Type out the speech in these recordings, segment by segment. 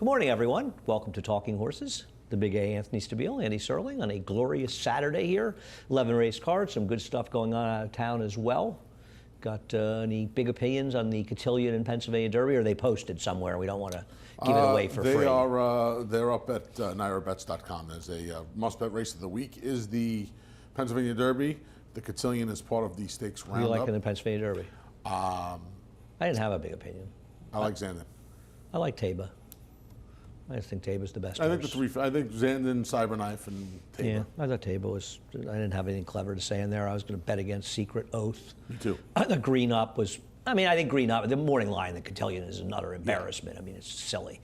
Good morning, everyone. Welcome to Talking Horses. The Big A, Anthony Stabile, Andy Serling, on a glorious Saturday here. 11 race cards, some good stuff going on out of town as well. Got any big opinions on the Cotillion and Pennsylvania Derby, or are they posted somewhere? We don't want to give it away for free. They're up at NairaBets.com. There's a must-bet race of the week is the Pennsylvania Derby. The Cotillion is part of the stakes roundup. What do you like in the Pennsylvania Derby? I didn't have a big opinion. I like Zandon. I like Taba. I just think Taba's the best I think horse. I think Zandon, Cyberknife, and Taba. Yeah, I thought Taba was. I didn't have anything clever to say in there. I was going to bet against Secret Oath. Me too. The Green Up was. I mean, I think Green Up. The morning line, the Cotillion is another embarrassment. I mean, it's silly.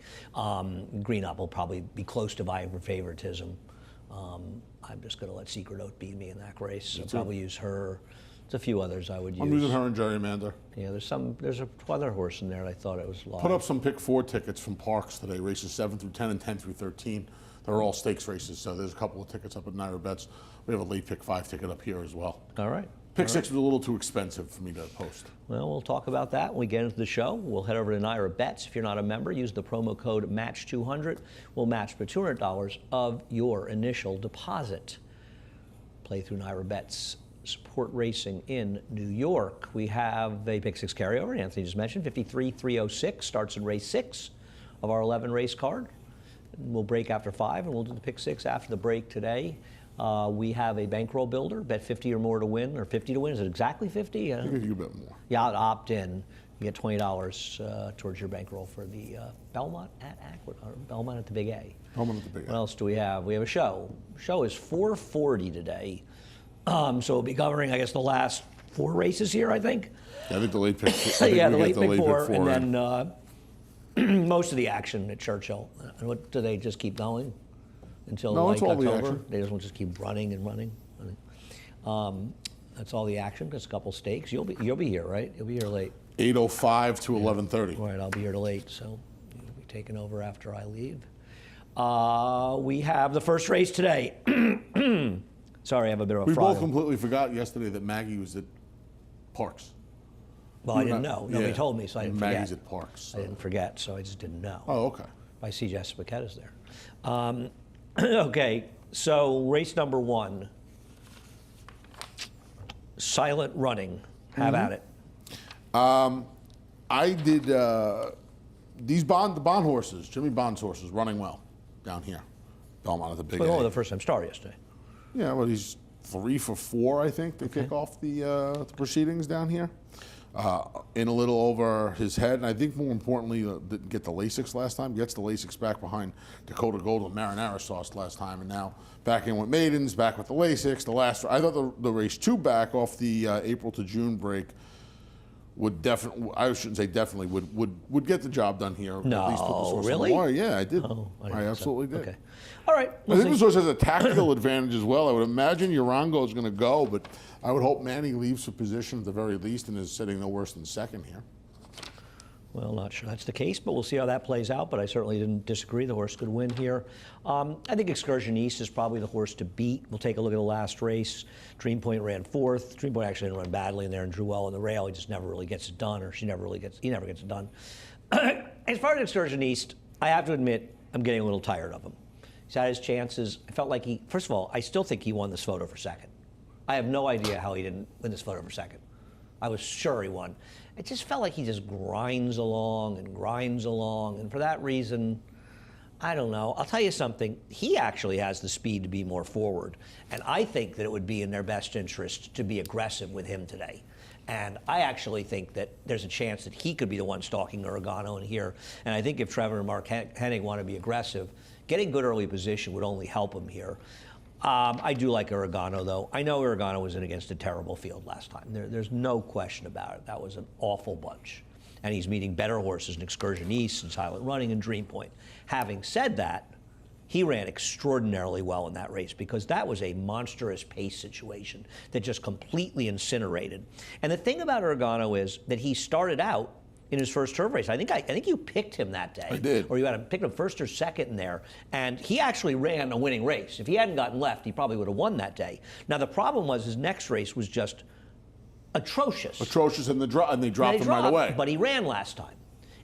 Green Up will probably be close to vying for favoritism. I'm just going to let Secret Oath beat me in that race. I'll probably use her. There's a few others I would use. I'm using her and Gerrymander. Yeah, there's a other horse in there that I thought it was live. Put up some pick 4 tickets from Parks today, races 7 through 10 and 10 through 13. They're all stakes races, so there's a couple of tickets up at Naira Bets. We have a late pick 5 ticket up here as well. All right. Pick 6 was a little too expensive for me to post. Well, we'll talk about that when we get into the show. We'll head over to Naira Bets. If you're not a member, use the promo code MATCH200. We'll match for $200 of your initial deposit. Play through Naira Bets. Support racing in New York. We have a pick 6 carryover. Anthony just mentioned 53-306 starts in race 6 of our 11 race card. We'll break after 5, and we'll do the pick 6 after the break today. We have a bankroll builder. Bet 50 or more to win, or 50 to win. Is it exactly 50? I think you bet more. Yeah, I'll opt in. You get $20 towards your bankroll for the Belmont at Aqueduct, or Belmont at the Big A. Belmont at the Big A. What else do we have? We have a show. The show is 4:40 today. So we'll be covering, I guess, the last 4 races here, I think. Yeah, I think the late pick. Yeah, the late pick 4, and then most of the action at Churchill. What do they just keep going until the light cuts over? Action. They just keep running and running. That's all the action. There's a couple stakes. You'll be here, right? You'll be here late. 8:05 to 11:30. Right, I'll be here till late, so you'll be taking over after I leave. We have the first race today. Sorry, I have a bit of a We both completely forgot yesterday that Maggie was at Parks. Well, I didn't know. Nobody told me, so I didn't forget. Maggie's at Parks. So. I didn't forget, so I just didn't know. Oh, okay. I see Jess Paquetta's there. Okay, so race number 1. Silent Running. Have at it. I did the Bond horses, Jimmy Bond's horses, running well down here. Belmont at the Big A. The first time star yesterday. Yeah, well, he's 3 for 4, I think, to kick off the proceedings down here. In a little over his head, and I think more importantly, didn't get the Lasix last time. Gets the Lasix back behind Dakota Gold and Marinara Sauce last time, and now back in with Maidens, back with the Lasix. I thought the race 2 back off the April to June break would definitely, I shouldn't say definitely, would get the job done here. No, at least put the horse really? On the wire. Yeah, I did. Oh, I absolutely did. Okay. All right. I think this horse has a tactical advantage as well. I would imagine Urango is going to go, but I would hope Manny leaves for position at the very least and is sitting no worse than second here. Well, not sure that's the case, but we'll see how that plays out. But I certainly didn't disagree. The horse could win here. I think Excursion East is probably the horse to beat. We'll take a look at the last race. Dream Point ran 4th. Dream Point actually didn't run badly in there and drew well in the rail. He just never really gets it done, or he never gets it done. As far as Excursion East, I have to admit I'm getting a little tired of him. He's had his chances. I felt like first of all, I still think he won this photo for second. I have no idea how he didn't win this photo for second. I was sure he won. It just felt like he just grinds along, and for that reason, I don't know. I'll tell you something. He actually has the speed to be more forward, and I think that it would be in their best interest to be aggressive with him today. And I actually think that there's a chance that he could be the one stalking Oregano in here. And I think if Trevor and Mark Hennig want to be aggressive, getting good early position would only help him here. I do like Oregano, though. I know Oregano was in against a terrible field last time. There's no question about it. That was an awful bunch. And he's meeting better horses in Excursion East and Silent Running and Dream Point. Having said that, he ran extraordinarily well in that race because that was a monstrous pace situation that just completely incinerated. And the thing about Oregano is that he started out in his first turf race. I think you picked him that day. I did. Or you had him picked him first or second in there. And he actually ran a winning race. If he hadn't gotten left, he probably would have won that day. Now, the problem was his next race was just atrocious. Atrocious, and they dropped him right away. But he ran last time.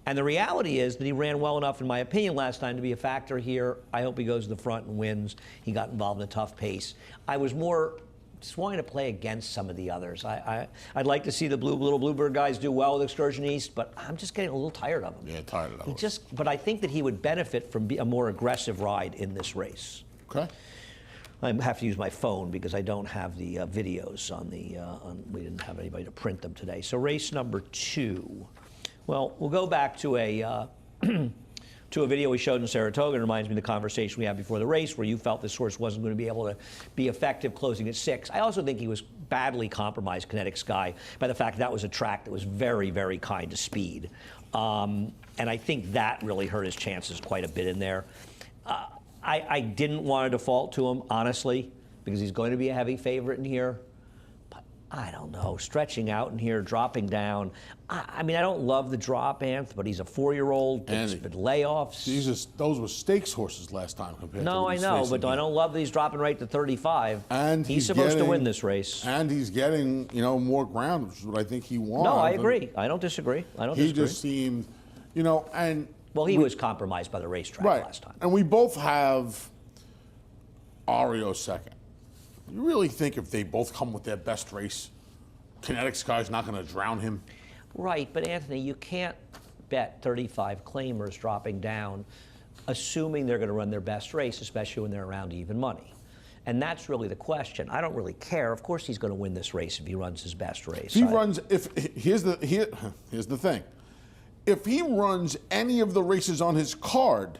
And the reality is that he ran well enough, in my opinion, last time to be a factor here. I hope he goes to the front and wins. He got involved in a tough pace. I was more just wanting to play against some of the others. I'd like to see the little Bluebird guys do well with Excursion East, but I'm just getting a little tired of him. Yeah, tired of that. But I think that he would benefit from a more aggressive ride in this race. Okay. I have to use my phone because I don't have the videos on the. We didn't have anybody to print them today. So race number 2. Well, we'll go back to a to a video we showed in Saratoga. It reminds me of the conversation we had before the race where you felt this horse wasn't going to be able to be effective closing at 6. I also think he was badly compromised, Kinetic Sky, by the fact that was a track that was very, very kind to speed. And I think that really hurt his chances quite a bit in there. I didn't want to default to him, honestly, because he's going to be a heavy favorite in here. But I don't know, stretching out in here, dropping down. I mean, I don't love the drop, Anth, but he's a 4-year-old. It's been layoffs. Those were stakes horses last time compared to No, I know, but I don't love that he's dropping right to 35. And he's supposed to win this race. And he's getting, more ground, which is what I think he wants. No, I agree. I don't disagree. He just seemed, and... Well, he was compromised by the racetrack last time. And we both have Ario second. You really think if they both come with their best race, Kinetic Sky's not going to drown him? Right, but Anthony, you can't bet 35 claimers dropping down, assuming they're going to run their best race, especially when they're around even money. And that's really the question. I don't really care. Of course, he's going to win this race if he runs his best race. Here's the thing. If he runs any of the races on his card,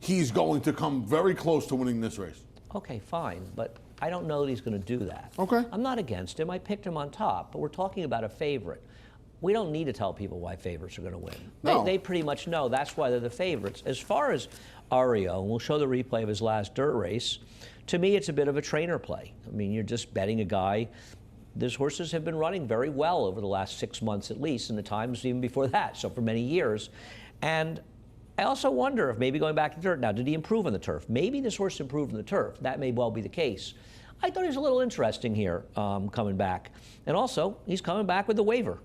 he's going to come very close to winning this race. Okay, fine, but I don't know that he's going to do that. Okay. I'm not against him. I picked him on top, but we're talking about a favorite. We don't need to tell people why favorites are going to win. No. They pretty much know that's why they're the favorites. As far as Ario, and we'll show the replay of his last dirt race, to me it's a bit of a trainer play. I mean, you're just betting a guy. These horses have been running very well over the last 6 months at least, and the times even before that, so for many years. And I also wonder if maybe going back to dirt now, did he improve on the turf? Maybe this horse improved on the turf. That may well be the case. I thought he was a little interesting here coming back. And also, he's coming back with the waiver.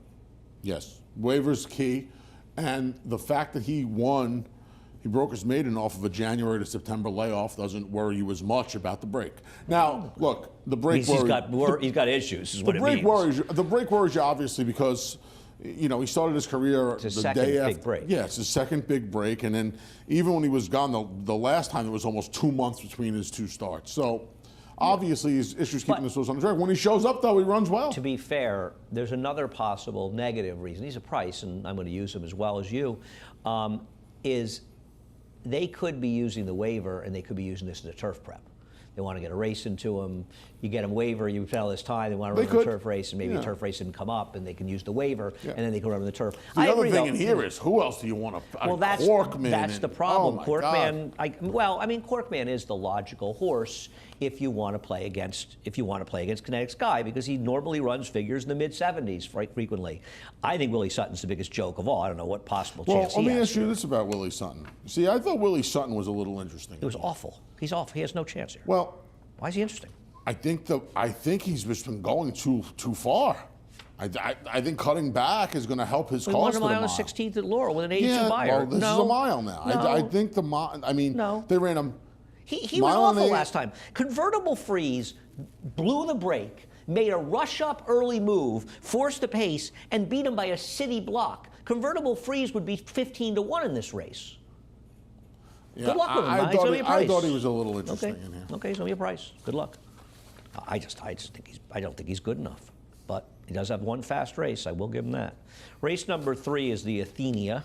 Yes, waiver's key. And the fact that he won, he broke his maiden off of a January to September layoff, doesn't worry you as much about the break. Now, look, the break he's got issues, is what it means. The break worries you obviously because, he started his career the day after. Big break. Yeah, it's his second big break. And then even when he was gone the last time, there was almost 2 months between his 2 starts. So obviously his issues keeping this horse on the track. When he shows up, though, he runs well. To be fair, there's another possible negative reason. He's a price, and I'm going to use him as well as you, is they could be using the waiver and they could be using this as a turf prep. They want to get a race into him. You get him waiver, you tell this time, they want to run a turf race, and maybe a turf race didn't come up, and they can use the waiver, and then they can run the turf. The other thing in here is, who else do you want to? Well, that's the problem. Oh Corkman. Corkman is the logical horse if you want to play against Kinetic Sky, because he normally runs figures in the mid-70s frequently. I think Willie Sutton's the biggest joke of all. I don't know what possible chance he has. Well, let me ask you this about Willie Sutton. See, I thought Willie Sutton was a little interesting. It was awful. He's awful. He has no chance here. Well, why is he interesting? I think he's just been going too far. I think cutting back is going to help his cause. He won a mile on the 16th at Laurel with an 82 buyer. Well, this is a mile now. No. I think the mile. I mean, they ran him. He was awful last time. Convertible Freeze blew the break, made a rush-up early move, forced the pace, and beat him by a city block. Convertible Freeze would be 15-1 in this race. Yeah, Good luck with him. I thought he was a little interesting in here. Okay, so be a price. Good luck. I don't think he's good enough. But he does have one fast race. I will give him that. Race number 3 is the Athenia.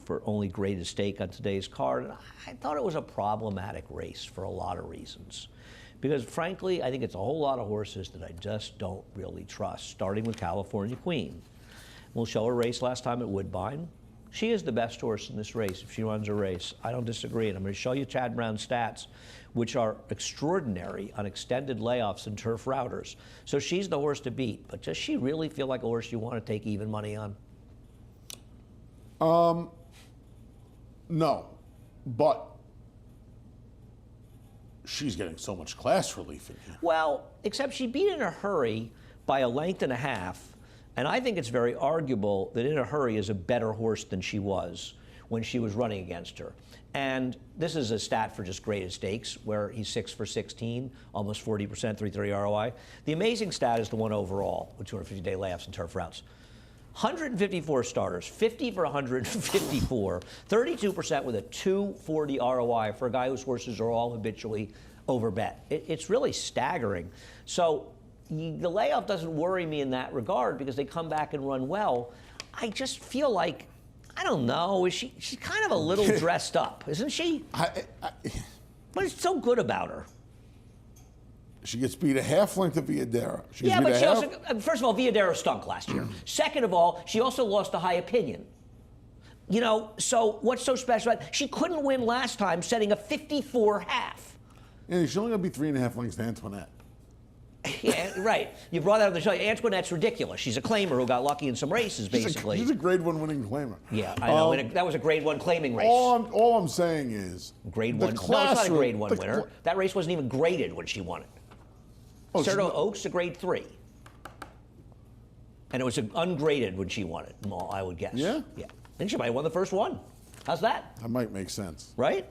For only graded stake on today's card. And I thought it was a problematic race for a lot of reasons. Because frankly, I think it's a whole lot of horses that I just don't really trust, starting with California Queen. We'll show her race last time at Woodbine. She is the best horse in this race if she runs a race. I don't disagree. And I'm going to show you Chad Brown's stats, which are extraordinary on extended layoffs and turf routers. So she's the horse to beat. But does she really feel like a horse you want to take even money on? No, but she's getting so much class relief in here. Well, except she beat in a hurry by a length and a half And I think it's very arguable that In a Hurry is a better horse than she was when she was running against her. And this is a stat for just graded stakes, where he's 6 for 16, almost 40%, 330 ROI. The amazing stat is the one overall, with 250-day layoffs and turf routes. 154 starters, 50 for 154, 32% with a 240 ROI for a guy whose horses are all habitually overbet. It's really staggering. So the layoff doesn't worry me in that regard because they come back and run well. I just feel like, I don't know, she's kind of a little dressed up, isn't she? What is so good about her? She gets beat a half length of Villadera. Yeah, but she also, first of all, Villadera stunk last year. Second of all, she also lost a high opinion. You know, so what's so special about it? She couldn't win last time, setting a 54 half. Yeah, she's only going to be 3.5 lengths to Antoinette. Yeah, right. You brought that up on the show. Antoinette's ridiculous. She's a claimer who got lucky in some races, basically. She's a grade 1 winning claimer. Yeah, I know. That was a grade 1 claiming race. All I'm saying is... Grade 1. No, it's not a grade 1 winner. That race wasn't even graded when she won it. Oh, Cerro Oaks, a grade 3. And it was ungraded when she won it, I would guess. Yeah? Yeah. Then she might have won the first one. How's that? That might make sense. Right?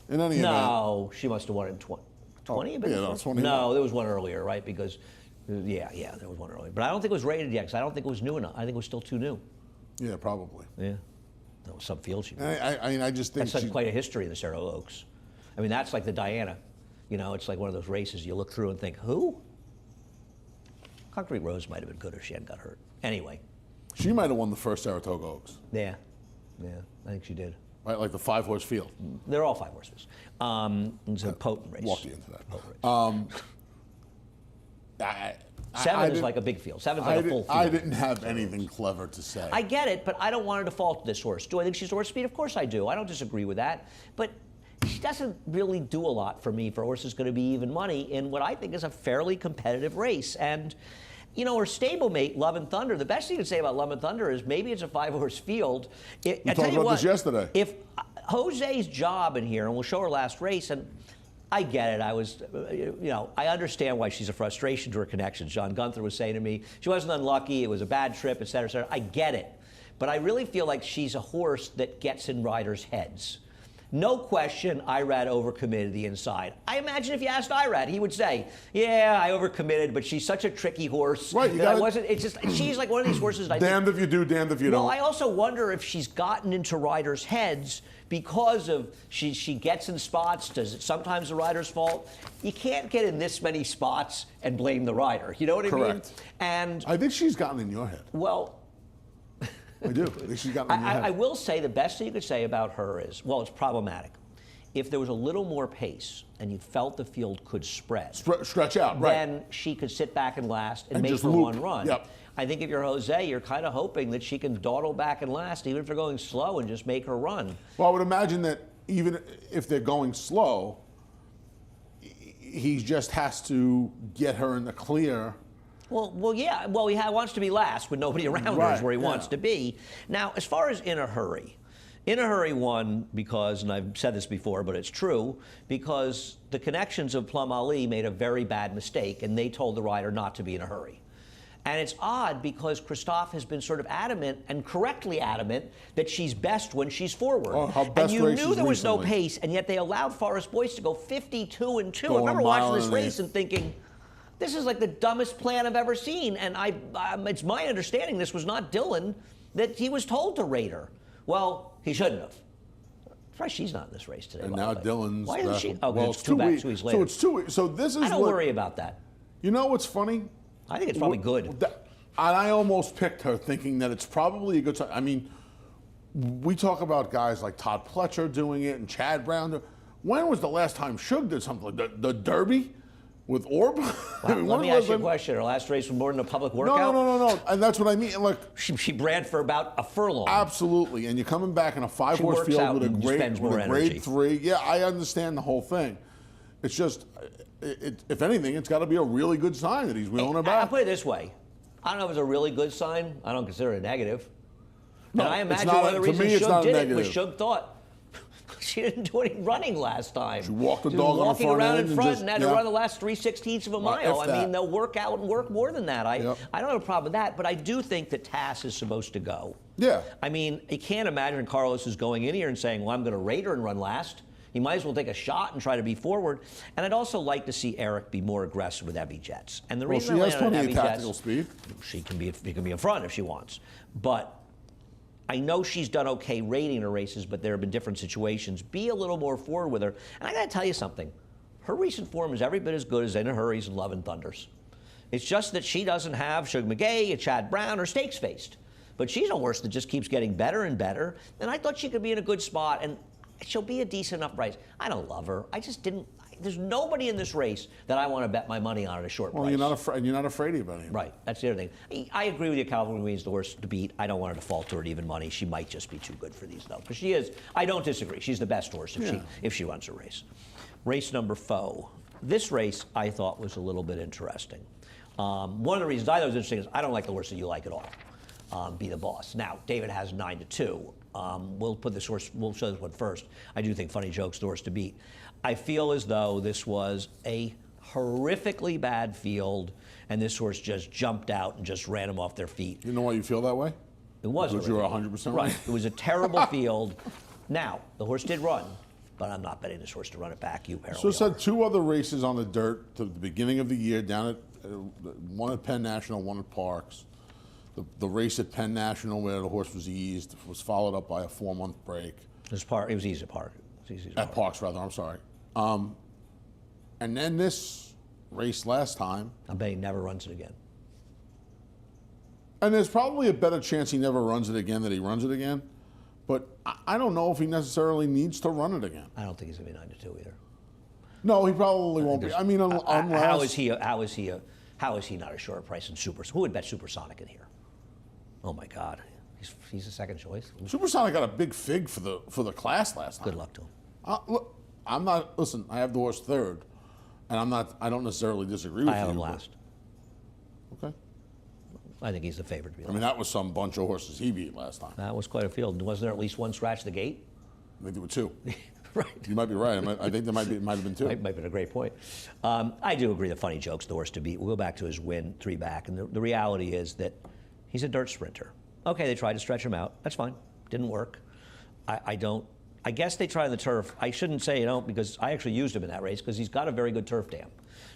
In any event. No, she must have won it in 20. 20? Yeah, no, 20. No, there was one earlier, right? Because, yeah, there was one earlier. But I don't think it was rated yet because I don't think it was new enough. I think it was still too new. Yeah, probably. Yeah. That was some field she won. I mean, I just think that's quite a history in the Cerro Oaks. I mean, that's like the Diana. You know, it's like one of those races you look through and think, who? Concrete Rose might have been good if she hadn't got hurt. Anyway. She might have won the first Saratoga Oaks. Yeah, I think she did. Right, like the 5-horse field. They're all 5 horses. It's a potent race. Walked you into that. Seven is like a big field. Seven's like a full field. I didn't have anything clever to say. I get it, but I don't want to default to this horse. Do I think she's horse speed? Of course I do. I don't disagree with that. But she doesn't really do a lot for me for a horse that's going to be even money in what I think is a fairly competitive race. And, you know, her stablemate, Love and Thunder, the best thing you can say about Love and Thunder is maybe it's a 5-horse field. We talked about this yesterday. If Jose's job in here, and we'll show her last race, and I get it. I understand why she's a frustration to her connections. John Gunther was saying to me, she wasn't unlucky, it was a bad trip, et cetera, et cetera. I get it. But I really feel like she's a horse that gets in riders' heads. No question, Irad overcommitted the inside. I imagine if you asked Irad, he would say, yeah, I overcommitted, but she's such a tricky horse. Right, she's like one of these horses that damned if you do, damned if you don't. Well, I also wonder if she's gotten into riders' heads because of she gets in spots. Does it sometimes the rider's fault? You can't get in this many spots and blame the rider. You know what I mean? Correct. And I think she's gotten in your head. Well, I do. I think she's gotten in your head. I will say the best thing you could say about her is, well, it's problematic. If there was a little more pace and you felt the field could spread, stretch out, right? Then she could sit back and last and make just her loop. one run. Yep. I think if you're Jose, you're kind of hoping that she can dawdle back and last, even if they're going slow, and just make her run. Well, I would imagine that even if they're going slow, he just has to get her in the clear. Well, yeah. Well, he wants to be last with nobody around her is where he wants to be. Now, as far as In a Hurry won because, and I've said this before, but it's true, because the connections of Plum Ali made a very bad mistake, and they told the rider not to be in a hurry. And it's odd because Christophe has been sort of adamant, and correctly adamant, that she's best when she's forward. Oh, her best and you races knew there was no recently. pace, and yet they allowed Forest Boyce to go 52-2. I Go remember a mile watching this and an race eighth. and thinking, this is like the dumbest plan I've ever seen. And it's my understanding this was not Dylan, that he was told to rate her. Well, he shouldn't have. Surprised she's not in this race today. And now Dylan's. Why isn't she? Oh, well, it's 2 weeks later. So it's 2 weeks. So this is. I don't worry about that. You know what's funny? I think it's probably good. And I almost picked her thinking that it's probably a good time. I mean, we talk about guys like Todd Pletcher doing it and Chad Brown. When was the last time Shug did something like the Derby with Orb? Wow, I mean, let me ask you a question. Her last race was more than a public workout? No. And that's what I mean. Look, she ran for about a furlong. Absolutely. And you're coming back in a 5-horse field with a grade 3. Yeah, I understand the whole thing. It's just, if anything, it's got to be a really good sign that he's wheeling her back. I'll put it this way. I don't know if it's a really good sign. I don't consider it a negative. No, and I imagine it's not, one of the to me, reasons it's not Shug a did it negative. was Shug thought, She didn't do any running last time. She walked the She dog was on the walking front around end in front and and had to run the last 3/16 of a mile. if I mean, that. they'll work out and work more than that. I Yep. don't have a problem with that, but I do think that Tass is supposed to go. Yeah. I mean, you can't imagine Carlos is going in here and saying, well, I'm going to rate her and run last. He might as well take a shot and try to be forward. And I'd also like to see Eric be more aggressive with Evie Jets. And the Well, reason she I has landed on plenty of Evie tactical Jets, speed. she can be in front if she wants. But I know she's done okay rating her races, but there have been different situations. Be a little more forward with her. And I got to tell you something. Her recent form is every bit as good as In a Hurry's and Love and Thunders. It's just that she doesn't have Sugar McGay, Chad Brown, or Stakes Faced. But she's a horse that just keeps getting better and better. And I thought she could be in a good spot, and she'll be a decent enough price. I don't love her. I just didn't. There's nobody in this race that I want to bet my money on at a short price. Well, you're not afraid of anything. Right. That's the other thing. I agree with you. Calvin Green's the horse to beat. I don't want her to fall to her at even money. She might just be too good for these, though. Because she is. I don't disagree. She's the best horse if she runs a race. Race number 4. This race I thought was a little bit interesting. One of the reasons I thought it was interesting is I don't like the horse that you like at all. Be the Boss. Now, David has 9-2. We'll put this horse. We'll show this one first. I do think Funny Joke's the horse to beat. I feel as though this was a horrifically bad field, and this horse just jumped out and just ran them off their feet. You know why you feel that way? It was. Because you were 100% right. It was a terrible field. Now, the horse did run, but I'm not betting this horse to run it back. You apparently So are. it's had 2 other races on the dirt to the beginning of the year, down at one at Penn National, one at Parks. The race at Penn National where the horse was eased was followed up by a 4-month break. It was easy at Park. It was easy At Parks, rather. I'm sorry. And then this race last time. I bet he never runs it again. And there's probably a better chance he never runs it again than he runs it again. But I don't know if he necessarily needs to run it again. I don't think he's going to be 9-2 either. No, he probably won't be. I mean, unless... How is he not a short price in Super? Who would bet Supersonic in here? Oh my God, he's a second choice. Supersonic got a big fig for the class last time. Good luck to him. Look, I'm not. Listen, I have the horse 3rd, and I'm not. I don't necessarily disagree with you. I have him last. Okay. I think he's the favorite to be I last. mean, that was some bunch of horses he beat last time. That was quite a field. Wasn't there at least one scratch the gate? I think there were 2. Right. You might be right. I think there might have been 2. Might have been a great point. I do agree that Funny Joke's the horse to beat. We'll go back to his win 3 back, and the reality is that he's a dirt sprinter. Okay, they tried to stretch him out. That's fine. Didn't work. I guess they tried on the turf. I shouldn't say because I actually used him in that race because he's got a very good turf dam.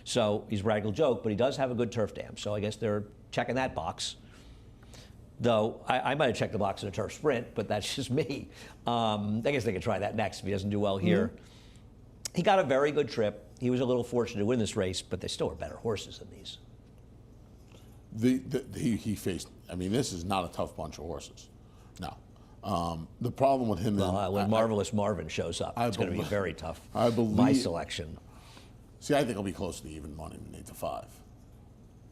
So he's Radical Joke, but he does have a good turf dam. So I guess they're checking that box. Though I might have checked the box in a turf sprint, but that's just me. I guess they could try that next if he doesn't do well here. He got a very good trip. He was a little fortunate to win this race, but they still are better horses than these. He faced. I mean, this is not a tough bunch of horses. No. The problem with him. When Marvelous Marvin shows up, it's going to be very tough. I believe my selection. See, I think it'll be close to even money than 8-5.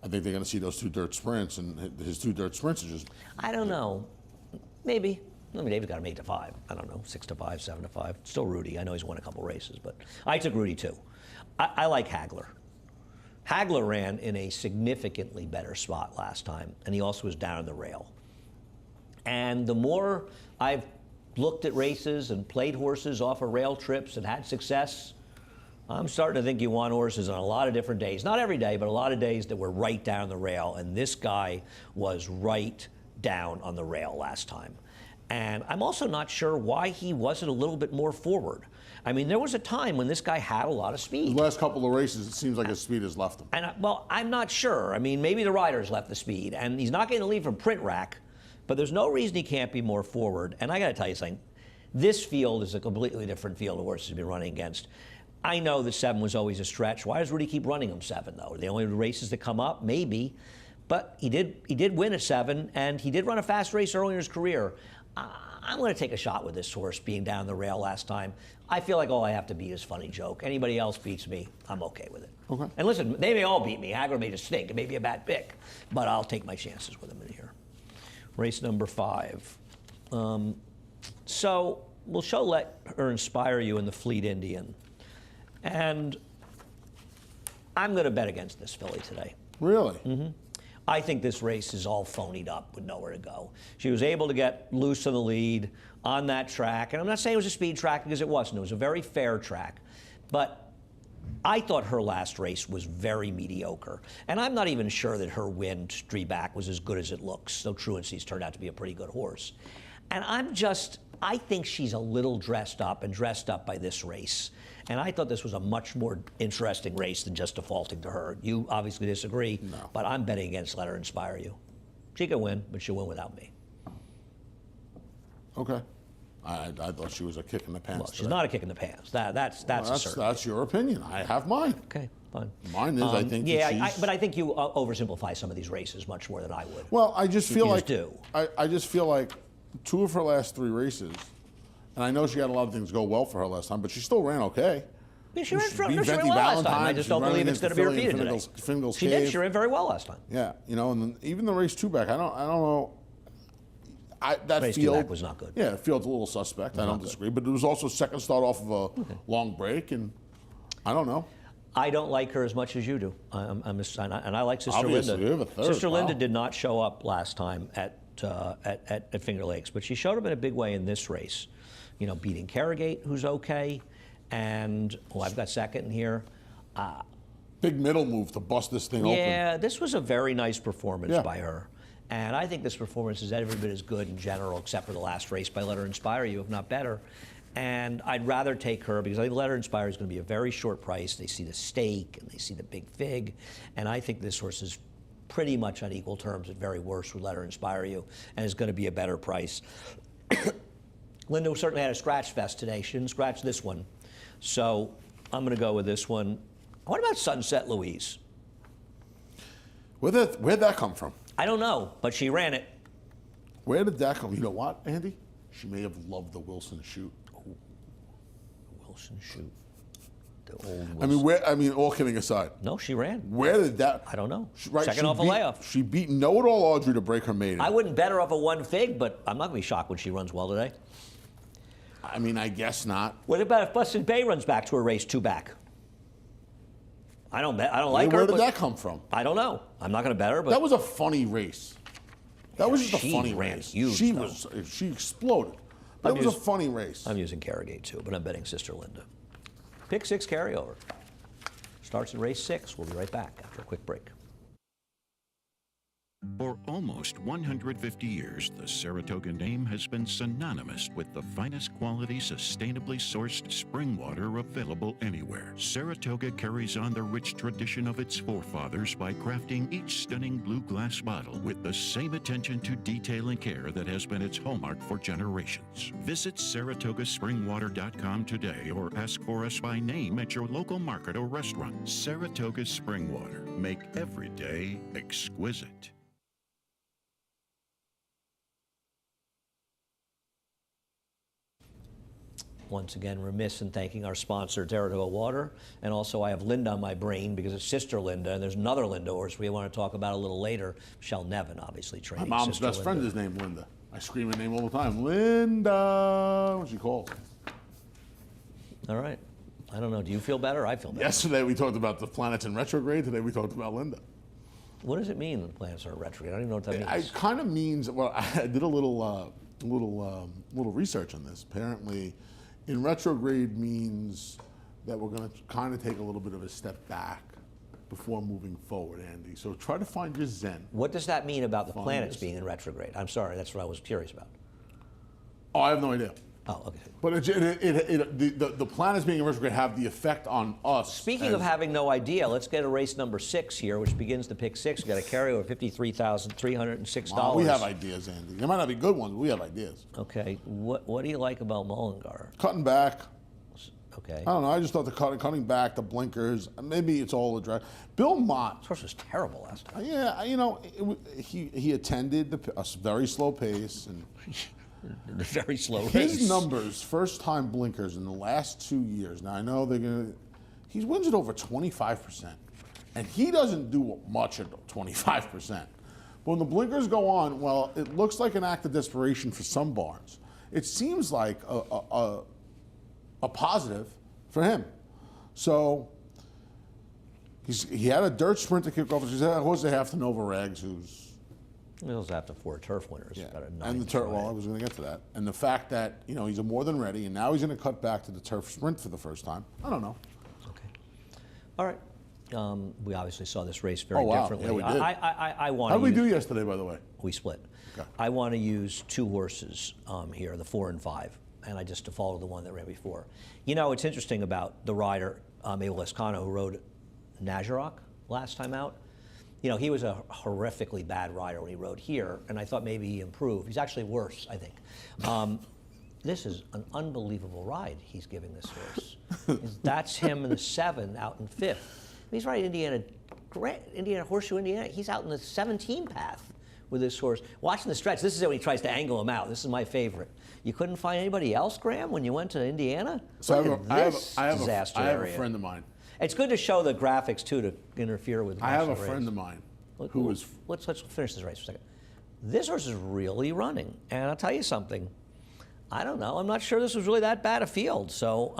I think they're going to see those 2 dirt sprints, and his 2 dirt sprints are just. I don't know. Maybe. I mean, David got him 8-5. I don't know, 6-5, 7-5. Still Rudy. I know he's won a couple races, but I took Rudy too. I like Hagler. Hagler ran in a significantly better spot last time, and he also was down on the rail. And the more I've looked at races and played horses off of rail trips and had success, I'm starting to think you want horses on a lot of different days. Not every day, but a lot of days that were right down the rail. And this guy was right down on the rail last time. And I'm also not sure why he wasn't a little bit more forward. I mean, there was a time when this guy had a lot of speed. The last couple of races, it seems like his speed has left him. And I'm not sure. I mean, maybe the riders left the speed, and he's not getting the lead from Print Rack, but there's no reason he can't be more forward. And I got to tell you something. This field is a completely different field of horses to be running against. I know that 7 was always a stretch. Why does Rudy keep running him 7, though? Are they only races that come up? Maybe. But he did win at 7, and he did run a fast race early in his career. I'm going to take a shot with this horse being down the rail last time. I feel like all I have to beat is Funny Joke. Anybody else beats me, I'm okay with it. Okay. And listen, they may all beat me. Hagler may just stink. It may be a bad pick. But I'll take my chances with him in here. Race number 5. So we'll let her inspire you in the Fleet Indian. And I'm going to bet against this filly today. Really? Mm-hmm. I think this race is all phonied up with nowhere to go. She was able to get loose in the lead on that track. And I'm not saying it was a speed track because it wasn't. It was a very fair track. But I thought her last race was very mediocre. And I'm not even sure that her win Streback was as good as it looks, though Truancy's turned out to be a pretty good horse. And I think she's a little dressed up by this race. And I thought this was a much more interesting race than just defaulting to her. You obviously disagree, No. but I'm betting against Let Her Inspire You. She can win, but she'll win without me. Okay. I thought she was a kick in the pants. Well, she's not a kick in the pants. That's a certain. That's your opinion. I have mine. Okay, fine. Mine is, I think. But I think you oversimplify some of these races much more than I would. Well, I just feel like do. I just feel like 2 of her last 3 races, and I know she had a lot of things go well for her last time, but she still ran okay. Yeah, she ran beat well Venti last time. I Valentine, just she's don't running believe it's against going to be the Philly repeated and today. Fingal's She did. Cave. She ran very well last time. Yeah, and then even the race 2-back, I don't know. That Race field 2-back was not good. Yeah, the field's a little suspect. I don't disagree, but it was also second start off of a long break, and I don't know. I don't like her as much as you do. And I like Sister Obviously, Linda. you have a third, Sister Linda wow. did not show up last time at Finger Lakes, but she showed up in a big way in this race. You know, beating Carrigate, who's okay, and I've got second in here. Big middle move to bust this thing open. Yeah, this was a very nice performance Yeah. by her. And I think this performance is every bit as good in general, except for the last race by Let Her Inspire You, if not better. And I'd rather take her because I think Let Her Inspire is going to be a very short price. They see the stake and they see the big fig. And I think this horse is pretty much on equal terms at very worst with Let Her Inspire You and is going to be a better price. Linda certainly had a scratch fest today. She didn't scratch this one. So I'm going to go with this one. What about Sunset Louise? Where'd that come from? I don't know, but she ran it. Where did that come? You know what, Andy? She may have loved the Wilson shoot. Wilson shoot. The old Wilson. I mean, all kidding aside. No, she ran. Where did that? I don't know. Right, Second off a layoff. She beat Know-It-All Audrey to break her maiden. I wouldn't bet her off a 1 fig, but I'm not going to be shocked when she runs well today. I mean, I guess not. What about if Busted Bay runs back to a race 2-back? I don't like her. Where did that come from? I don't know. I'm not going to bet her, but That was a funny race. That was just a she funny ran race. huge, She exploded. That was a funny race. I'm using Carrigate too, but I'm betting Sister Linda. Pick 6 carryover. Starts in race 6. We'll be right back after a quick break. For almost 150 years, the Saratoga name has been synonymous with the finest quality, sustainably sourced spring water available anywhere. Saratoga carries on the rich tradition of its forefathers by crafting each stunning blue glass bottle with the same attention to detail and care that has been its hallmark for generations. Visit SaratogaSpringwater.com today or ask for us by name at your local market or restaurant. Saratoga Spring Water. Make every day exquisite. Once again, remiss in thanking our sponsor, Saratoga Water. And also, I have Linda on my brain because it's Sister Linda, and there's another Linda horse we want to talk about a little later. Michelle Nevin, obviously, My training mom's Sister best Linda. friend is named Linda. I scream her name all the time. Linda, when she calls. All right. I don't know. Do you feel better? I feel better. Yesterday we talked about the planets in retrograde. Today we talked about Linda. What does it mean when the planets are in retrograde? I don't even know what that means. It kind of means, well, I did a little research on this. Apparently, in retrograde means that we're going to kind of take a little bit of a step back before moving forward, Andy. So try to find your zen. What does that mean about the planets this. being in retrograde? I'm sorry, that's what I was curious about. Oh, I have no idea. Oh, okay. But the planets being in retrograde have the effect on us. Speaking of having no idea, let's get a race number 6 here, which begins the pick 6. We've got a carryover $53,306. We have ideas, Andy. They might not be good ones, but we have ideas. Okay. What do you like about Mullingar? Cutting back. Okay. I don't know. I just thought the cutting back, the blinkers, maybe it's all a drag. Bill Mott. This horse was terrible last time. Yeah, you know, he attended a very slow pace and Very slow race. his numbers, first time blinkers in the last 2 years. Now I know he wins it over 25%, and he doesn't do much at 25%. But when the blinkers go on, well, it looks like an act of desperation for some barns. It seems like a positive for him. So He had a dirt sprint to kick off. He's a horse they have to Nova Rags, who's He also have to 4 turf winners. yeah, Got a and the 9 turf. Friday. Well, I was going to get to that, and the fact that he's a more than ready, and now he's going to cut back to the turf sprint for the first time. I don't know. Okay. All right. We obviously saw this race very Oh, wow. differently. Yeah, we did. I want How to did we do yesterday, by the way? We split. Okay. I want to use 2 horses here, the 4 and 5, and I just defaulted the one that ran before. It's interesting about the rider, Abel Lescano, who rode Najarok last time out. He was a horrifically bad rider when he rode here, and I thought maybe he improved. He's actually worse, I think. This is an unbelievable ride he's giving this horse. That's him in the 7 out in 5th. He's riding Indiana Horseshoe, Indiana. He's out in the 17 path with this horse. Watching the stretch, this is when he tries to angle him out. This is my favorite. You couldn't find anybody else, Graham, when you went to Indiana? So I have a friend of mine. It's good to show the graphics, too, to interfere with I have a the race. friend of mine who was. Let's finish this race for a second. This horse is really running, and I'll tell you something. I don't know. I'm not sure this was really that bad a field. So,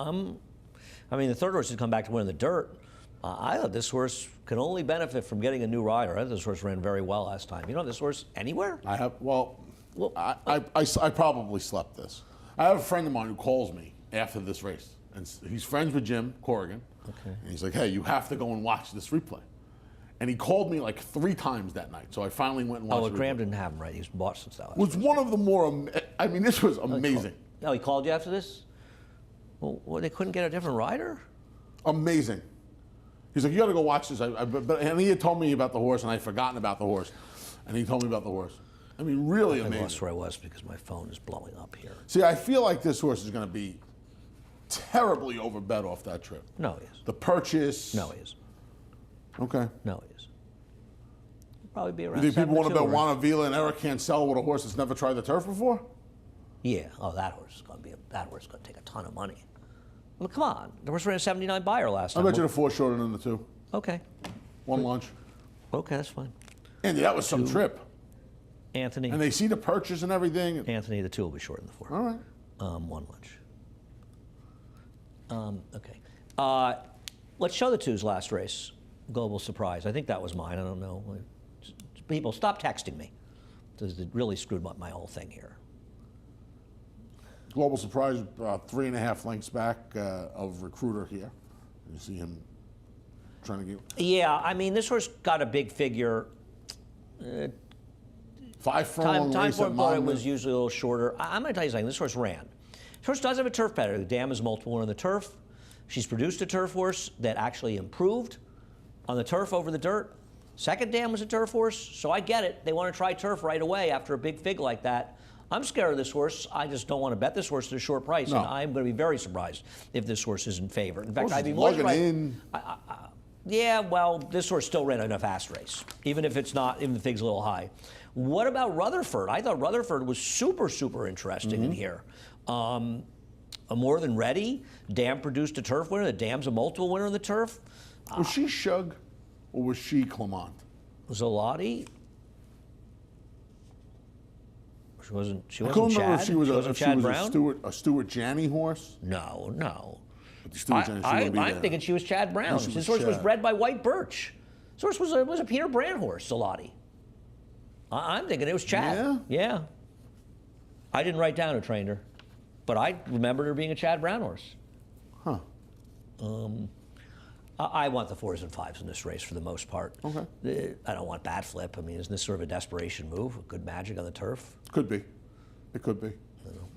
the third horse had come back to win in the dirt. I thought this horse could only benefit from getting a new rider. I thought this horse ran very well last time. This horse anywhere? I have. I probably slept this. I have a friend of mine who calls me after this race, and he's friends with Jim Corrigan. Okay. And he's like, "Hey, you have to go and watch this replay." And he called me like 3 times that night, so I finally went and watched. Oh, the Graham replay. didn't have him right. He was bought since that. It was one of the more. This was amazing. He called you after this? Well, they couldn't get a different rider? Amazing. He's like, "You got to go watch this." And he had told me about the horse, and I'd forgotten about the horse, and he told me about the horse. Really I amazing. lost where I was because my phone is blowing up here. See, I feel like this horse is going to be terribly overbet off that trip. No, he is. The purchase. No, he is. Okay. No, he is. Probably be around. You think people want to 7-2 bet Juan Avila and Eric Cancel with a horse that's never tried the turf before? Yeah. Oh, that horse is going to take a ton of money. Come on. The horse ran a 79 buyer last I time. bet you the 4 shorter than the 2. Okay. 1 lunch. Okay, that's fine. Andy, that was some trip. Anthony. And they see the purchase and everything. Anthony, the 2 will be short in the 4. All right. 1 lunch. Okay. Let's show the 2's last race. Global Surprise. I think that was mine. I don't know. People, stop texting me. It really screwed up my whole thing here. Global Surprise, 3.5 lengths back of Recruiter here. You see him trying to get. Yeah, this horse got a big figure. 5 furlong Time race for at him, but it Monmouth. was usually a little shorter. I'm going to tell you something. This horse ran. This horse does have a turf pedigree. The dam is multiple on the turf. She's produced a turf horse that actually improved on the turf over the dirt. Second dam was a turf horse, so I get it. They want to try turf right away after a big fig like that. I'm scared of this horse. I just don't want to bet this horse at a short price, No. and I'm going to be very surprised if this horse isn't favored. In fact, Horse I'd be is more lugging surprised. in. Yeah, well, this horse still ran in a fast race, even if it's not, even the fig's a little high. What about Rutherford? I thought Rutherford was super, super interesting in here. A more than ready. Dam produced a turf winner. The Dam's a multiple winner of the turf. Was she Shug or was she Clement? Zolotti. She wasn't. She I wasn't couldn't remember Chad. if she was, Chad Brown. a Stuart Janney horse. No. But the Stuart Janney, she wouldn't be I'm there. thinking she was Chad Brown. No, she This was horse was Chad. bred by White Birch. This horse was a Peter Brand horse, Zolotti. I'm thinking it was Chad. Yeah. I didn't write down who trained her, but I remembered her being a Chad Brown horse. Huh. I want the 4s and 5s in this race for the most part. Okay. I don't want bat flip. Isn't this sort of a desperation move? Good magic on the turf? Could be. It could be.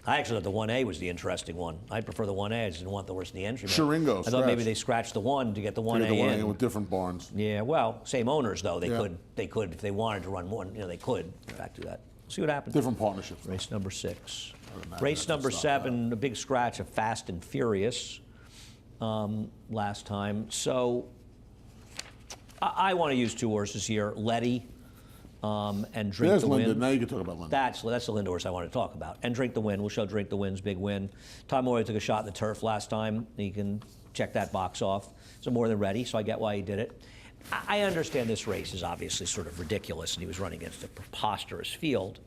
I actually thought the 1A was the interesting one. I prefer the 1A. I just didn't want the horse in the entry. Sharingo I thought maybe scratched. they scratched the 1 to get the 1A To get the one in. in with different barns. Yeah, well, same owners though. They Yeah. could if they wanted to run one. They could in fact do that. See what happens. Different partnerships. Race number 6. imagine Race that's number not 7, a big scratch of Fast and Furious last time. So I want to use 2 horses here, Letty and Drink There's the Linda. Wind. Now you can talk about Linda. That's the Linda horse I want to talk about. And Drink the Wind. We'll show Drink the Wind's big win. Tom Moyer took a shot in the turf last time. You can check that box off. So more than ready, so I get why he did it. I understand this race is obviously sort of ridiculous, and he was running against a preposterous field.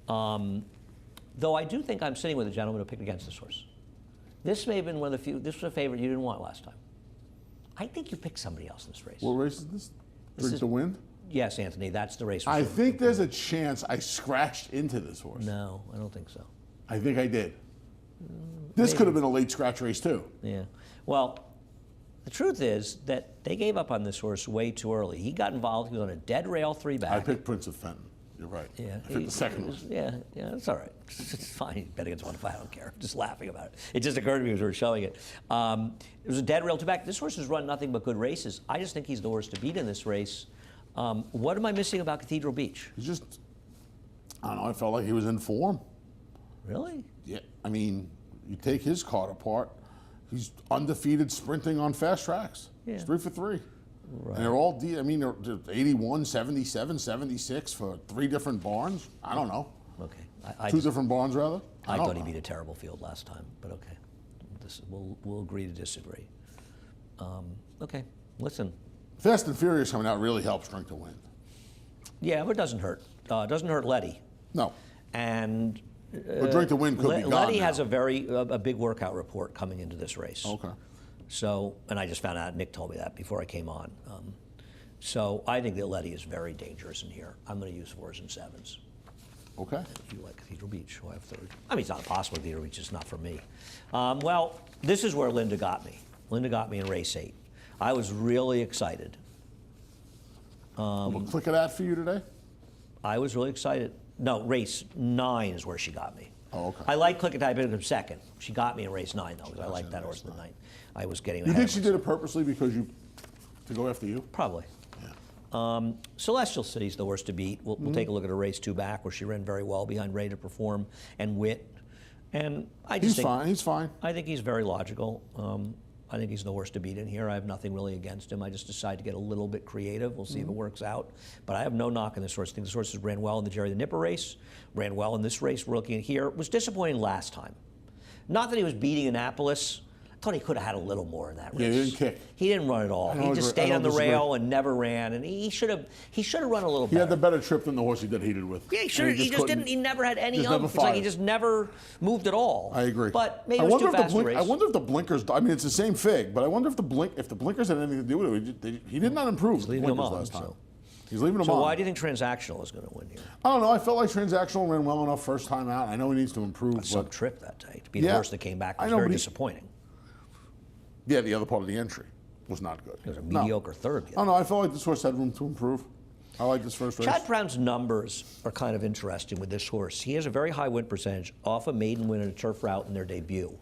Though I do think I'm sitting with a gentleman who picked against this horse. This may have been one of the few. This was a favorite you didn't want last time. I think you picked somebody else in this race. What race is this? Drink is- to Win? Yes, Anthony, that's the race. we're I supposed- think there's a chance I scratched into this horse. No, I don't think so. I think I did. This could have been a late scratch race too. Yeah. Well, the truth is that they gave up on this horse way too early. He got involved. He was on a dead rail 3 back. I picked Prince of Fenton. You're right. Yeah, I picked the second one. Yeah, it's all right. It's fine. You bet against one if I don't care. Just laughing about it. It just occurred to me as we were showing it. It was a dead rail 2 back. This horse has run nothing but good races. I just think he's the horse to beat in this race. What am I missing about Cathedral Beach? He's just, I don't know, I felt like he was in form. Really? Yeah, I mean, you take his card apart, he's undefeated sprinting on fast tracks. Yeah. He's 3 for 3. Right. And they're all, they're 81, 77, 76 for 3 different barns. I don't know. Okay. 2 different barns, rather. I don't thought he know. beat a terrible field last time, but okay. We'll agree to disagree. Okay, listen. Fast and Furious coming out really helps Drink to Win. Yeah, but it doesn't hurt. It doesn't hurt Letty. No. And But Drink to Win could be gone Letty now. has a big workout report coming into this race. Okay. So, and I just found out, Nick told me that before I came on. So I think that Letty is very dangerous in here. I'm going to use 4s and 7s. Okay. You like Cathedral Beach, who I have 3rd. I mean, it's not impossible, Cathedral Beach, it's not for me. Well, this is where Linda got me. Linda got me in race 8. I was really excited. A click of that for you today? I was really excited. No, race 9 is where she got me. Oh, okay. I like Click It, I picked him 2nd. She got me in race 9, though, because I like that horse in the 9th. I was getting You ahead think of she did it purposely because to go after you? Probably. Yeah. Celestial City's the horse to beat. We'll take a look at her race 2 back, where she ran very well behind Ready to Perform and Wit. And I just He's think fine. He's fine. I think he's very logical. I think he's the horse to beat in here. I have nothing really against him. I just decided to get a little bit creative. We'll see if it works out. But I have no knock on this horse. I think this horse has ran well in the Jerry the Nipper race, ran well in this race we're looking at here. Was disappointing last time. Not that he was beating Annapolis. I thought he could have had a little more in that race. Yeah, he didn't kick. He didn't run at all. He just stayed on the rail and never ran. And he should have run a little He better. had the better trip than the horse he got heated with. Yeah, he should. He just didn't. He never had any. Just never It's like he fired. just never moved at all. I agree. But maybe it was too fast a race. I wonder if the blinkers. I mean, it's the same fig, but I wonder if the blinkers had anything to do with it. He did not improve the leaving them blinkers on, last time. so. He's leaving them So on. why do you think Transactional is going to win here? I don't know. I felt like Transactional ran well enough first time out. I know he needs to improve. Some But trip that day to be the Yeah, horse that came back I was know, very but he- disappointing. yeah, the other part of the entry was not good. It was a mediocre third. I don't know. I felt like this horse had room to improve. I like this first race. Chad Brown's numbers are kind of interesting with this horse. He has a very high win percentage off a maiden win in a turf route in their debut.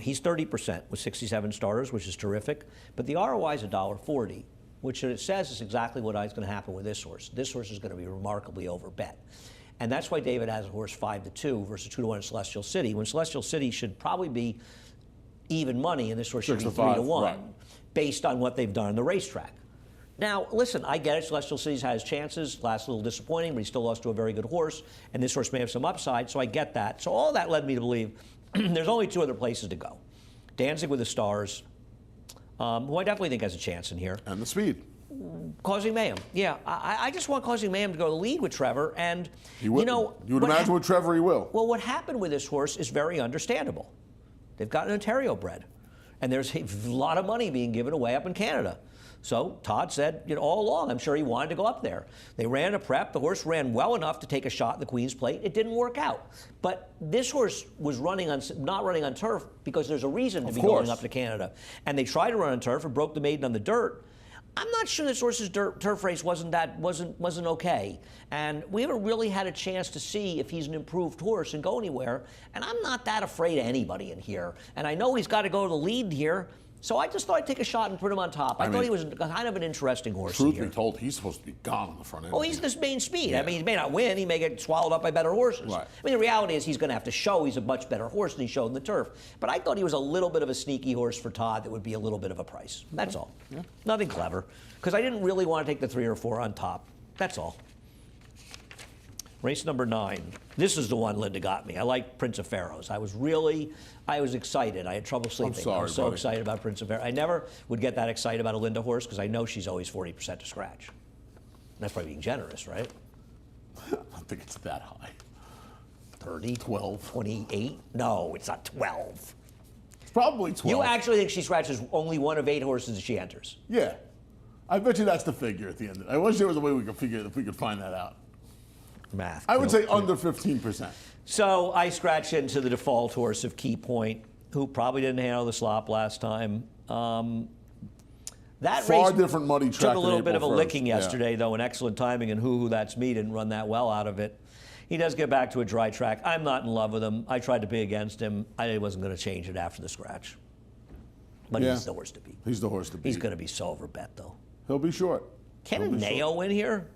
He's 30% with 67 starters, which is terrific. But the ROI is $1.40, which it says is exactly what is going to happen with this horse. This horse is going to be remarkably overbet. And that's why David has a horse 5-2 versus 2-1 in Celestial City, when Celestial City should probably be even money, and this horse should be 6-5, 3-1, right. based on what they've done on the racetrack. Now, listen, I get it. Celestial City's had his chances. Last a little disappointing, but he still lost to a very good horse, and this horse may have some upside, so I get that. So all that led me to believe there's only 2 other places to go. Dancing with the Stars, who I definitely think has a chance in here. And the speed. Causing Mayhem. Yeah, I just want Causing Mayhem to go to the lead with Trevor, and You would what imagine with Trevor he will. Well, what happened with this horse is very understandable. They've got an Ontario bred, and there's a lot of money being given away up in Canada. So Todd said, all along, I'm sure he wanted to go up there. They ran a prep. The horse ran well enough to take a shot at the Queen's Plate. It didn't work out. But this horse was not running on turf because there's a reason to be going up to Canada. And they tried to run on turf and broke the maiden on the dirt. I'm not sure this horse's turf race wasn't okay. And we haven't really had a chance to see if he's an improved horse and go anywhere. And I'm not that afraid of anybody in here. And I know he's got to go to the lead here. So I just thought I'd take a shot and put him on top. I thought he was kind of an interesting horse Truth here. be told, he's supposed to be gone on the front end. Oh, he's this main speed. Yeah. I mean, he may not win. He may get swallowed up by better horses. Right. I mean, the reality is he's going to have to show he's a much better horse than he showed in the turf. But I thought he was a little bit of a sneaky horse for Todd that would be a little bit of a price. That's all. Yeah. Nothing clever. Because I didn't really want to take the 3 or 4 on top. That's all. Race number 9. This is the one Linda got me. I like Prince of Pharaohs. I was excited. I had trouble sleeping. sorry, I was so buddy. excited about Prince of Pharaohs. I never would get that excited about a Linda horse because I know she's always 40% to scratch. That's probably being generous, right? I don't think it's that high. 30? 12. 28? No, it's not 12. probably 12. You actually think she scratches only one of 8 horses that she enters? Yeah. I bet you that's the figure at the end. I wish there was a way we could figure if we could find that out. Math. I would say under 15%. So I scratch into the default horse of Key Point, who probably didn't handle the slop last time. That Far race different muddy track took a little than bit of a April 1st. licking yesterday, though, and excellent timing, and Who That's Me didn't run that well out of it. He does get back to a dry track. I'm not in love with him. I tried to be against him. I wasn't going to change it after the scratch. But he's the horse to beat. He's the horse to beat. He's going to be so overbet, though. He'll be short. Can He'll be Neo short. win here?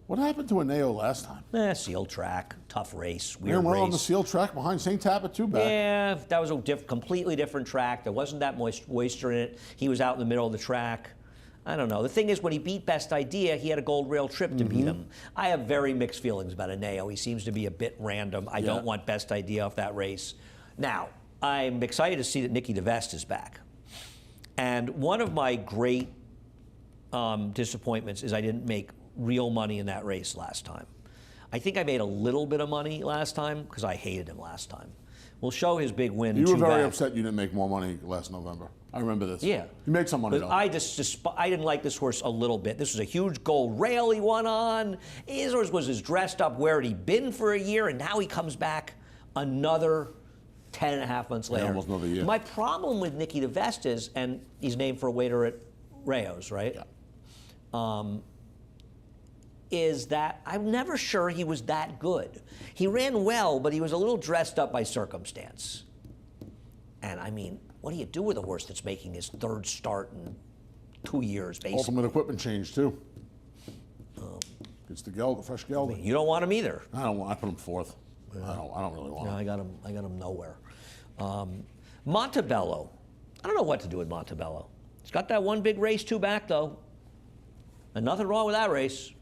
What happened to Aneo last time? Sealed track, tough race, Ran weird well race. on the sealed track behind St. Tapit too back. Yeah, that was a completely different track. There wasn't that moisture in it. He was out in the middle of the track. I don't know. The thing is, when he beat Best Idea, he had a gold rail trip to beat him. I have very mixed feelings about Aneo. He seems to be a bit random. I don't want Best Idea off that race. Now, I'm excited to see that Nicky DeVest is back. And one of my great disappointments is I didn't make real money in that race last time. I think I made a little bit of money last time because I hated him last time. We'll show his big win. You were very back. upset you didn't make more money last November. I remember this. Yeah. You made some money But though. I I didn't like this horse a little bit. This was a huge gold rail he won on. His horse was as dressed up where had he been for a year, and now he comes back another 10 and a half months later. almost another year. My problem with Nicky DeVest is, and he's named for a waiter at Rayo's, right? Yeah. Is that I'm never sure he was that good. He ran well, but he was a little dressed up by circumstance. And I mean, what do you do with a horse that's making his 3rd start in 2 years, basically? Ultimate equipment change too. It's the fresh gelding. You don't want him either. I don't want. I put him 4th. I don't really want No, him. I got him nowhere. Montebello. I don't know what to do with Montebello. He's got that one big race 2 back though, and nothing wrong with that race.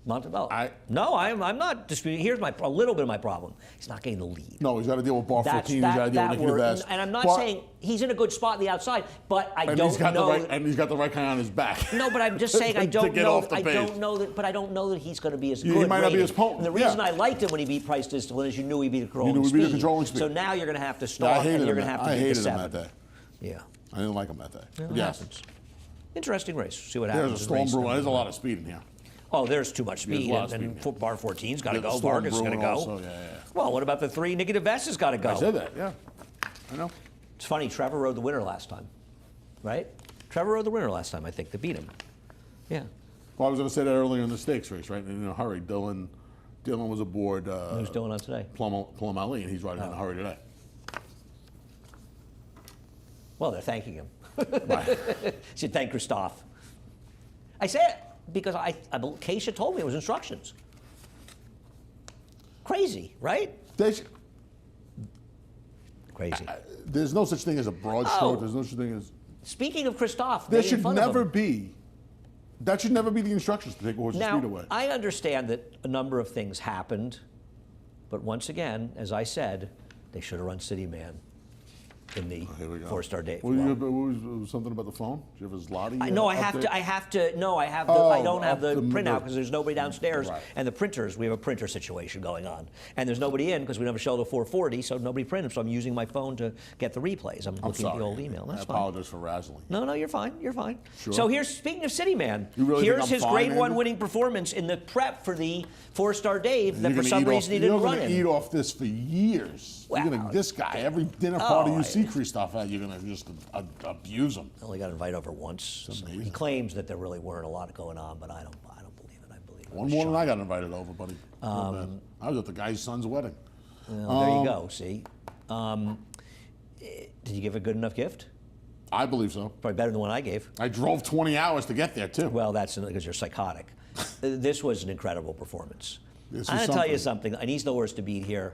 Montebello. I'm not disputing. Here's a little bit of my problem. He's not getting the lead. No, he's got to deal with bar 14. He's got to deal with Nicky DeVest. And I'm not saying he's in a good spot on the outside, but I don't know. And he's got the right guy on his back. No, but I'm just saying I don't get know. off the I page. don't know that. But I don't know that he's going to be as good. He might not be rated. as potent. And the reason Yeah. I liked him when he beat Price Discipline is you knew he beat a controlling knew he beat a controlling speed. So now you're going to have to Yeah, start, and you're going to have to I beat the hated him 7. that day. Yeah. I didn't like him that day. Well, But it yes, happens. Interesting race. See what happens. there's a in storm race brewing. number There's a one. lot of speed in here. Oh, there's too much There's a speed, lot of and speed, bar 14's got to Yeah, the go. storm Vargas is going to brewing go. also, yeah. Well, what about the 3? Nicky DeVest has got to go. I said that. Yeah, I know. It's funny. Trevor rode the winner last time, right? Trevor rode the winner last time. I think to beat him. Yeah. Well, I was going to say that earlier in the stakes race, right? In a hurry, Dylan was aboard. Who's doing on today? Plum Ali, and he's riding in a hurry today. Well, they're thanking him. Right. Should thank Christophe. I say it because Keisha told me it was instructions. Crazy, right? Crazy. There's no such thing as a broad stroke. There's no such thing as. Speaking of Christophe, There making should fun of never him. be. That should never be the instructions to take a horse's speed away. Now, I understand that a number of things happened, but once again, as I said, they should have run City Man in the Here we go. 4-star day. Was something about the phone? Do you have his Lottie? No, I have to. No, I have the. I don't have the the printout because there's nobody downstairs, Right. and the printers. We have a printer situation going on, and there's nobody in because we don't have a show till 4:40, so nobody printed. So I'm using my phone to get the replays. I'm looking at the old email. That's I fine. apologize for razzling. No, you're fine. You're fine. Sure. So here's speaking of City Man. You really here's think I'm his fine, Grade 1 Andy? winning performance in the prep for the 4-star Dave that You're for gonna some eat reason off, he didn't you're run gonna in. eat off this for years. Well, You're gonna, this guy, every dinner party you see I- Christophe at, you're gonna just abuse him. I only got invited over once. So he claims that there really weren't a lot going on, but I don't believe it. I believe it. One more than I got invited over, buddy. I was at the guy's son's wedding. Well, there you go. See, did you give a good enough gift? I believe so. Probably better than the one I gave. I drove 20 hours to get there too. Well, that's because you're psychotic. This was an incredible performance. This I'm is going to tell you something. something, and he's the worst to beat here.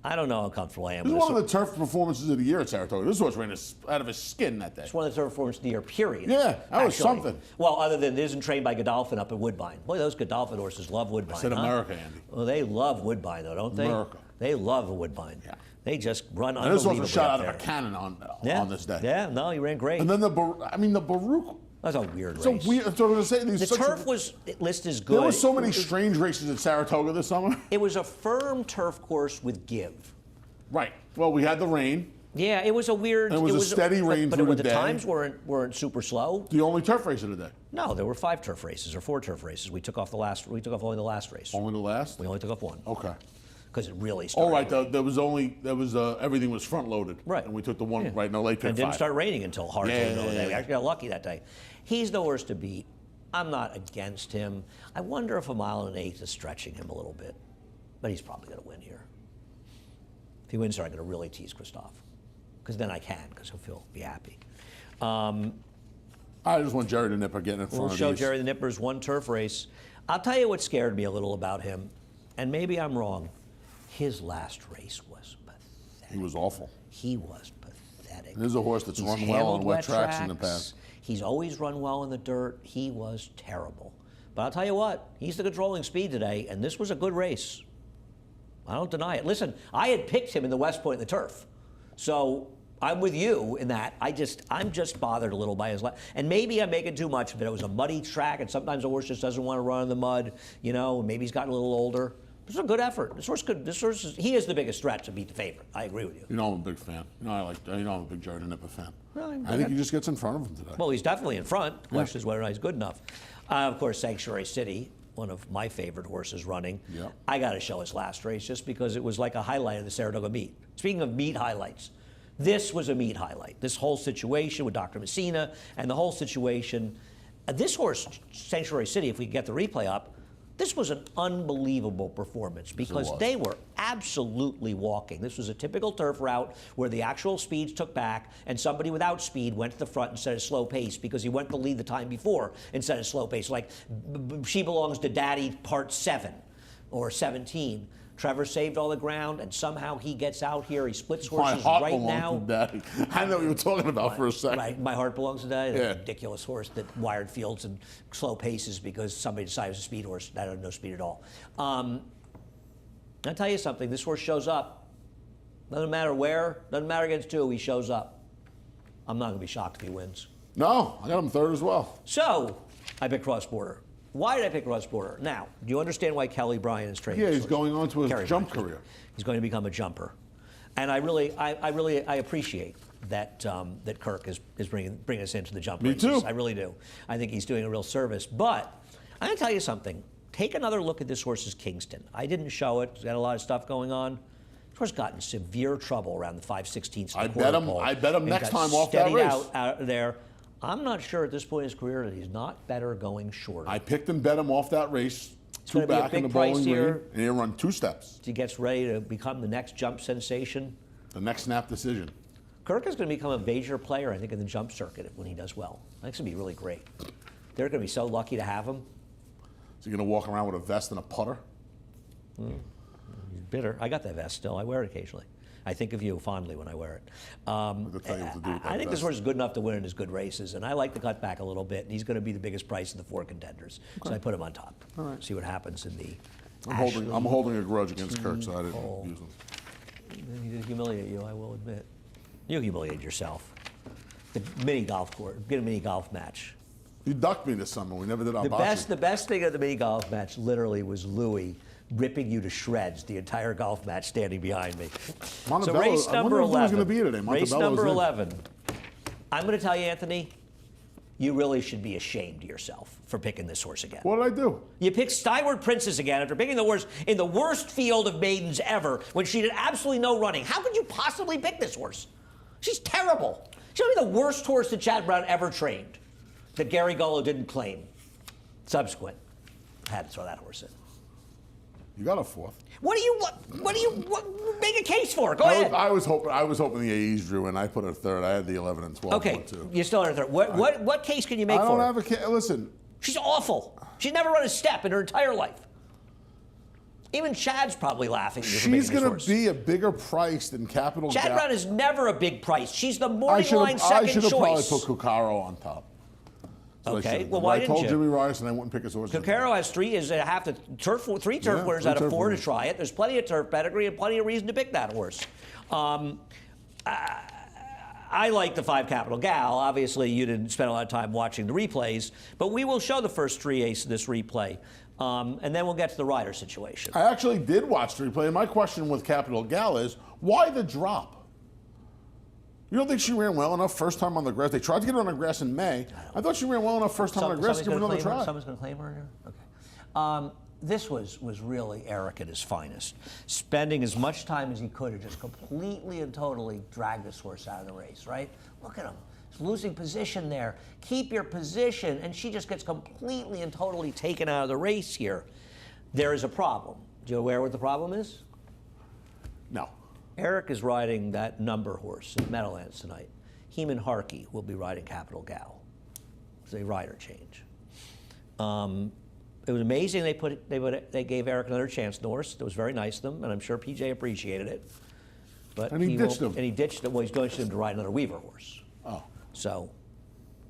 I don't know how comfortable I am This is with one this. of the turf performances of the year at Saratoga. This horse ran out of his skin that day. It's one of the third performances of the year, period. Yeah, that was actually. something. Well, other than it isn't trained by Godolphin up at Woodbine. Boy, those Godolphin horses love Woodbine. I said huh? America, Andy. Well, they love Woodbine, though, don't they? America. They love Woodbine. Yeah. They just run And this unbelievably was a shot up out there. of a cannon on Yeah. this day. Yeah, no, he ran great. And then the Baruch That's a weird So race. weird. That's what I was going to say. The turf was listed as good. There were so many strange races at Saratoga this summer. It was a firm turf course with give. Right. Well, we had the rain. Yeah, it was a weird. And it was a steady rain but through the the day. times weren't super slow. The only turf race of the day. No, there were 5 turf races or 4 turf races. We took off only the last race. Only the last. We only took off one. Okay. Because it really started. Oh, right. Everything was front loaded. Right. And we took the one right in the late pick And it didn't 5. start raining until hard Yeah, till the middle of the day. We yeah. actually got lucky that day. He's the horse to beat. I'm not against him. I wonder if 1 1/8 is stretching him a little bit. But he's probably going to win here. If he wins here, I'm going to really tease Christophe. Because then I can, because he'll be happy. I just want Jerry the Nipper getting in front We'll of show these. Jerry the Nipper's one turf race. I'll tell you what scared me a little about him, and maybe I'm wrong. His last race was pathetic. He was awful. He was pathetic. This is a horse that's He's run well on handled wet tracks in the past. He's always run well in the dirt. He was terrible. But I'll tell you what, he's the controlling speed today, and this was a good race. I don't deny it. Listen, I had picked him in the West Point in the turf. So I'm with you in that. I'm just bothered a little by his and maybe I'm making too much, but it was a muddy track, and sometimes a horse just doesn't want to run in the mud, maybe he's gotten a little older. This is a good effort. This horse he is the biggest threat to beat the favorite. I agree with you. I'm a big fan. I'm a big Jerry the Nipper fan. Well, I think he just gets in front of him today. Well, he's definitely in front. The question is whether or not he's good enough. Of course, Sanctuary City, one of my favorite horses running. Yeah. I got to show his last race just because it was like a highlight of the Saratoga meet. Speaking of meet highlights, this was a meet highlight. This whole situation with Dr. Messina and the whole situation. This horse, Sanctuary City, if we get the replay up, this was an unbelievable performance because they were absolutely walking. This was a typical turf route where the actual speeds took back and somebody without speed went to the front instead of slow pace because he went to lead the time before instead of slow pace. Like She Belongs to Daddy Part 7 or 17. Trevor saved all the ground, and somehow he gets out here. He splits horses right now. To Daddy. I know what you were talking about for a second. Right, My Heart Belongs to Daddy. Yeah. A ridiculous horse that wired fields and slow paces because somebody decided it was a speed horse that had no speed at all. I'll tell you something. This horse shows up. Doesn't matter where. Doesn't matter against who. He shows up. I'm not going to be shocked if he wins. No, I got him third as well. So I picked Cross Border. Why did I pick Cross Border? Now, do you understand why Kelly Bryan is training? Yeah, this he's horse? going on to his Kerry jump Bryan. career. He's going to become a jumper, and I appreciate that that Kirk is bringing us into the jump Me races. too. I really do. I think he's doing a real service. But I'm going to tell you something. Take another look at this horse's Kingston. I didn't show it. It's got a lot of stuff going on. This horse got in severe trouble around the 5/16. I bet him next time off that race. Out there. I'm not sure at this point in his career that he's not better going shorter. I picked and bet him off that race. It's gonna be a back in big the price bowling here. green, and he'll run 2 steps. He gets ready to become the next jump sensation. The next snap decision. Kirk is going to become a major player, I think, in the jump circuit when he does well. I think it's going to be really great. They're going to be so lucky to have him. Is he going to walk around with a vest and a putter? He's bitter. I got that vest still. I wear it occasionally. I think of you fondly when I wear it. I tell you what to do with that I think this vest. horse is good enough to win in his good races, and I like to cut back a little bit, and he's going to be the biggest price of the 4 contenders. Okay. So I put him on top. All right. See what happens in the I'm holding a grudge against Kirk, so I didn't use him. He did humiliate you, I will admit. You humiliated yourself. The mini golf course, get a mini golf match. You ducked me this summer. We never did our The best thing of the mini golf match literally was Louis ripping you to shreds the entire golf match standing behind me. Montebello, So race I number wonder if Louis 11. going to be here today. Race Montebello's number in. 11. I'm going to tell you, Anthony, you really should be ashamed of yourself for picking this horse again. What did I do? You picked Skyward Princess again after picking the horse in the worst field of maidens ever when she did absolutely no running. How could you possibly pick this horse? She's terrible. She'll be the worst horse that Chad Brown ever trained that Gary Gullo didn't claim. Subsequent. I had to throw that horse in. You got a 4th. What do you make a case for? Go ahead. I was hoping the A's drew, and I put a 3rd. I had the 11 and 12 Okay, one, too. you still have a third. What case can you make I for don't her? have a case. Listen. She's awful. She's never run a step in her entire life. Even Chad's probably laughing. She's going to be a bigger price than Capital Chad Gap. Brown is never a big price. She's the morning line I second should have probably choice. put Cucaro on top. That's what I Okay, should've well, done. why I didn't told you? Jimmy Ryerson I wouldn't pick his horse. Cucaro has three turf Yeah, winners 3 out of turf 4 to winners. try it. There's plenty of turf pedigree and plenty of reason to pick that horse. I'm I like the 5 Capital Gal. Obviously, you didn't spend a lot of time watching the replays, but we will show the first 3 ace of this replay, and then we'll get to the rider situation. I actually did watch the replay, and my question with Capital Gal is, why the drop? You don't think she ran well enough first time on the grass? They tried to get her on the grass in May. I thought she ran well enough first time on the grass to give her another try. Someone's going to claim her? Okay. This was really Eric at his finest, spending as much time as he could to just completely and totally drag this horse out of the race, right? Look at him. He's losing position there. Keep your position. And she just gets completely and totally taken out of the race here. There is a problem. Do you aware what the problem is? No. Eric is riding that number horse in Meadowlands tonight. Heman Harkey will be riding Capital Gal. It's a rider change. It was amazing they gave Eric another chance, Norse. It was very nice of them, and I'm sure PJ appreciated it. But he ditched him. And he ditched him. Well, he's going to him to ride another Weaver horse. Oh. So,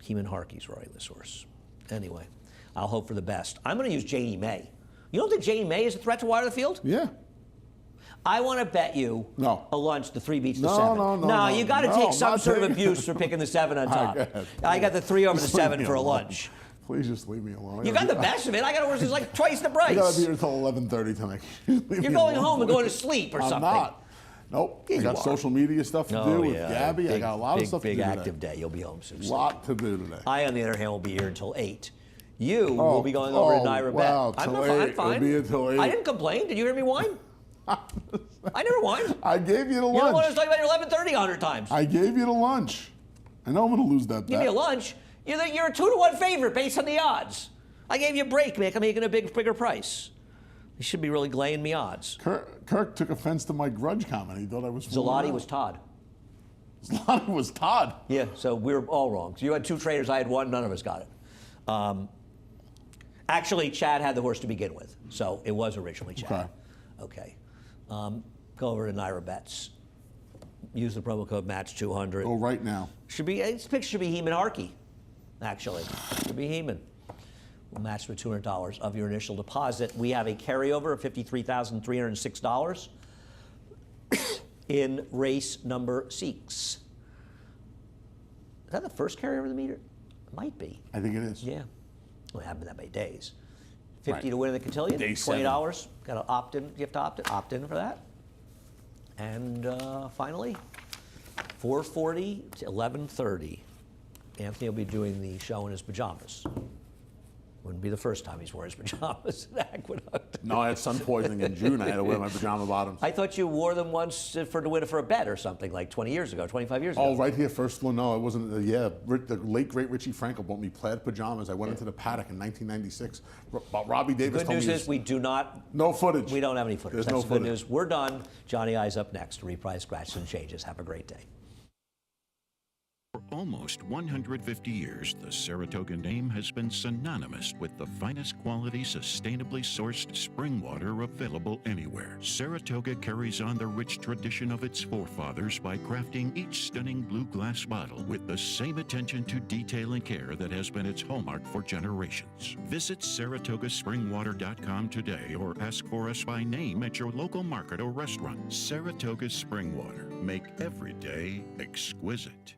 Heman Harkey's riding this horse. Anyway, I'll hope for the best. I'm going to use Janie May. You don't think Janie May is a threat to wide of the field? Yeah. I want to bet you a lunch. The 3 beats the 7. No, you got to take some sort of abuse for picking the 7 on top. I got the 3 over the 7 for a lunch. Please just leave me alone. You got the best of it. I got horses like twice the price. I got to be here until 11:30 tonight. You're going home and going to sleep or something. I'm not. Nope. I got social media stuff to do with Gabby. I got a lot of stuff to do today. Big active day. You'll be home soon. A lot to do today. I, on the other hand, will be here until 8. You will be going over to Naira Bet. I'm fine. It'll be until 8. I didn't complain. Did you hear me whine? I never whined. I gave you the lunch. You don't want to talk about your 11:30 100 times. I gave you the lunch. I know I'm going to lose that bet. Give me a lunch. You're a 2-to-1 favorite based on the odds. I gave you a break, I'm making a bigger price. You should be really laying me odds. Kirk took offense to my grudge comment. He thought I was. Zalotti was Todd. Zalotti was Todd. Yeah, so we were all wrong. So you had 2 traders, I had 1. None of us got it. Actually, Chad had the horse to begin with, so it was originally Chad. Okay. Go over to Naira Bets. Use the promo code MATCH200. Oh, right now. This picture should be Heman Harkey, actually. Should be Heman. We'll match with $200 of your initial deposit. We have a carryover of $53,306 in race number 6. Is that the first carryover of the meter? It might be. I think it is. Yeah. Well, it hasn't been that many days. 50 to win in the cotillion. Day $20. Got to opt in. You have to opt in for that. And finally, 4:40 to 11:30. Anthony will be doing the show in his pajamas. Wouldn't be the first time he's worn his pajamas at Aqueduct. No, I had sun poisoning in June. I had to wear my pajama bottoms. I thought you wore them once to win for a bet or something like 20 years ago, 25 years ago. Oh, right here, first floor. No, it wasn't. The late, great Richie Frankel bought me plaid pajamas. I went into the paddock in 1996. Robbie Davis Good told news me is we do not. No footage. We don't have any footage. There's That's no the footage. good news. We're done. Johnny I's up next. Reprise, scratches, and changes. Have a great day. For almost 150 years, the Saratoga name has been synonymous with the finest quality, sustainably sourced spring water available anywhere. Saratoga carries on the rich tradition of its forefathers by crafting each stunning blue glass bottle with the same attention to detail and care that has been its hallmark for generations. Visit SaratogaSpringwater.com today or ask for us by name at your local market or restaurant. Saratoga Spring Water. Make every day exquisite.